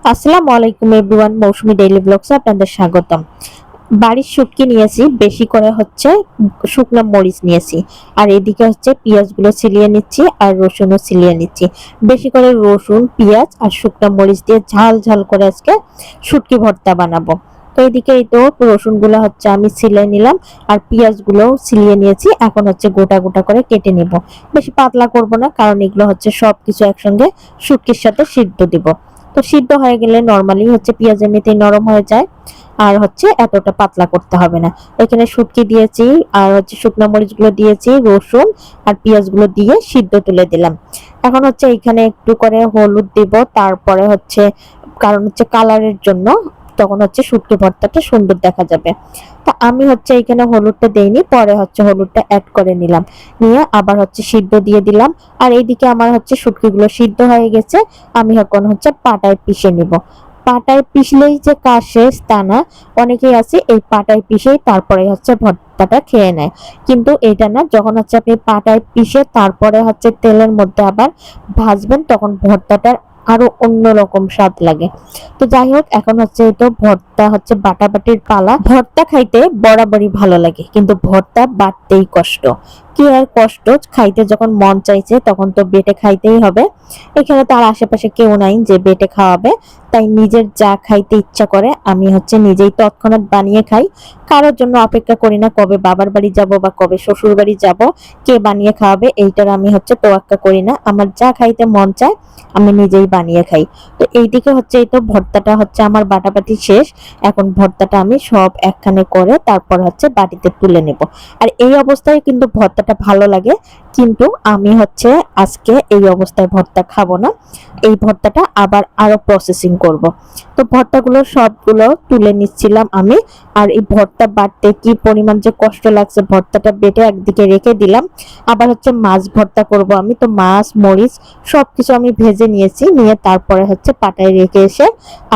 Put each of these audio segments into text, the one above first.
আসসালামু আলাইকুম এভরিওয়ান, মৌসুমী ডেইলি ব্লগসে আপনাদের স্বাগতম। বাড়ির শুটকি নিয়েছি, বেশি করে হচ্ছে শুকনো মরিচ নিয়েছি, আর এদিকে হচ্ছে পেঁয়াজগুলো ছিলিয়ে নিচ্ছি আর রসুনও ছিলিয়ে নিচ্ছি। বেশি করে রসুন, পেঁয়াজ আর শুকনো মরিচ দিয়ে ঝাল ঝাল করে আজকে শুটকি ভর্তা বানাবো। তো এইদিকে এই তো রসুনগুলো হচ্ছে আমি ছিলিয়ে নিলাম, আর পেঁয়াজগুলো ছিলিয়ে নিয়েছি। এখন হচ্ছে গোটা গোটা করে কেটে নিব। বেশি পাতলা করব না, কারণ এগুলো হচ্ছে সবকিছু একসঙ্গে শুটকির সাথে সিদ্ধ দিব। তো সিদ্ধ হয়ে গেলে নরমালি হচ্ছে পেঁয়াজ এমনিতেই নরম হয়ে যায়, আর হচ্ছে এতটা পাতলা করতে হবে না। এখানে শুটকি দিয়েছি, আর হচ্ছে শুকনো মরিচ গুলো দিয়েছি, রসুন আর পেঁয়াজ গুলো দিয়ে সিদ্ধ তুলে দিলাম। এখন হচ্ছে এখানে একটু করে হলুদ দিব, তারপরে হচ্ছে কারণ হচ্ছে কালারের জন্য, তখন হচ্ছে শুটকি ভর্তাটা সুন্দর দেখা যাবে। তা আমি হচ্ছে এখানে হলুদটা দেইনি, পরে হচ্ছে হলুদটা অ্যাড করে নিলাম, নিয়ে আবার হচ্ছে সিদ্ধ দিয়ে দিলাম। আর এইদিকে আমার হচ্ছে শুটকিগুলো সিদ্ধ হয়ে গেছে। আমি এখন হচ্ছে পাটায় পিষে নিব। পাটায় পিষলেই যে কাজ শেষ তা না, অনেকেই আছে এই পাটায় পিষেই তারপরে হচ্ছে ভর্তাটা খেয়ে নেয়, কিন্তু এটা না। যখন হচ্ছে আপনি পাটায় পিষে তারপরে হচ্ছে তেলের মধ্যে আবার ভাজবেন, তখন ভর্তাটার আরো অন্যরকম স্বাদ লাগে। তো যাই হোক, এখন হচ্ছে এই তো ভর্তা হচ্ছে বাটাবাটির পালা। ভর্তা খাইতে বরাবরই ভালো লাগে, কিন্তু ভর্তা বাটতেই কষ্ট। কি আর কষ্ট, খাইতে যখন মন চাইছে তখন তো বেটে খাইতেই হবে। এখানে তার আশেপাশে কেউ নাই যে বেটে খাওয়াবে, তাই নিজের যা খাইতে ইচ্ছা করে আমি হচ্ছে নিজেই তৎক্ষণাৎ বানিয়ে খাই। কারোর জন্য অপেক্ষা করি না কবে বাবার বাড়ি যাব বা কবে শ্বশুর বাড়ি যাব, কে বানিয়ে খাওয়াবে এইটার আমি হচ্ছে তোয়াক্কা করি না। আমার যা খাইতে মন চায় আমি নিজেই বানিয়ে খাই। তো এইদিকে হচ্ছে এই তো ভর্তাটা হচ্ছে আমার বাটাবাটি শেষ। এখন ভর্তাটা আমি সব একখানে করে তারপর হচ্ছে বাটিতে তুলে নেব। আর এই অবস্থায় কিন্তু ভর্তাটা ভালো লাগে, কিন্তু আমি হচ্ছে আজকে এই অবস্থায় ভর্তা খাবো না। এই ভর্তাটা আবার আরো প্রসেসিং করব। তো ভর্তাগুলো সবগুলো তুলে নিচ্ছিলাম আমি। আর এই ভর্তা বাটতে কি পরিমাণ যে কষ্ট লাগছে, ভর্তাটা বেটে একদিকে রেখে দিলাম। আবার হচ্ছে মাছ ভর্তা করব আমি, তো মাছ মরিচ সবকিছু আমি ভেজে নিয়েছি, নিয়ে তারপরে হচ্ছে পাটায় রেখে এসে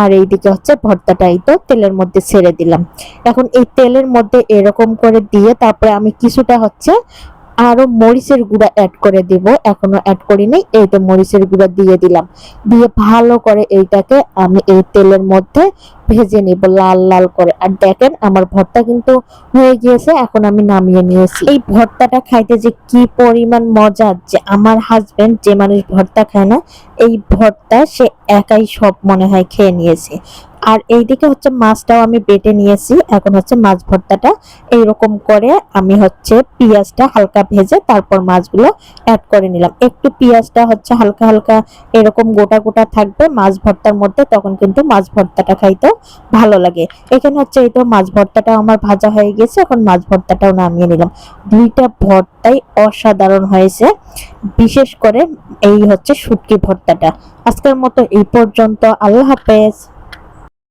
আর এইদিকে হচ্ছে ভর্তাটাই তো তেলের মধ্যে ছেড়ে দিলাম। এখন এই তেলের মধ্যে এরকম করে দিয়ে তারপরে আমি কিছুটা হচ্ছে আরো মরিচের গুঁড়া অ্যাড করে দিব, এখনো অ্যাড করিনি। এই তো মরিচের গুঁড়া দিয়ে দিলাম, দিয়ে ভালো করে এইটাকে আমি এই তেলের মধ্যে ভেজে নিব লাল লাল করে। আর দেখেন আমার ভর্তা কিন্তু হয়ে গিয়েছে, এখন আমি নামিয়ে নিয়েছি। এই ভর্তাটা খাইতে যে কি পরিমাণ মজা, যে আমার হাজবেন্ড যে মানুষ ভর্তা খায় না, এই ভর্তা সে একাই সব মনে হয় খেয়ে নিয়েছে। আর এইদিকে হচ্ছে মাছটাও আমি বেটে নিয়েছি। এখন হচ্ছে মাছ ভর্তাটা এইরকম করে আমি হচ্ছে পেঁয়াজটা হালকা ভেজে তারপর মাছগুলো অ্যাড করে নিলাম। একটু পেঁয়াজটা হচ্ছে হালকা হালকা এরকম গোটা গোটা থাকবে মাছ ভর্তার মধ্যে, তখন কিন্তু মাছ ভর্তাটা খাইতেও ভালো লাগে। এখানে হচ্ছে এই তো মাছ ভর্তাটা আমার ভাজা হয়ে গেছে, এখন মাছ ভর্তাটাও নামিয়ে নিলাম। দুইটা ভর্তাই অসাধারণ হয়েছে, বিশেষ করে এই হচ্ছে শুটকি ভর্তাটা। আজকের মতো এই পর্যন্ত, আল্লাহ হাফেজ।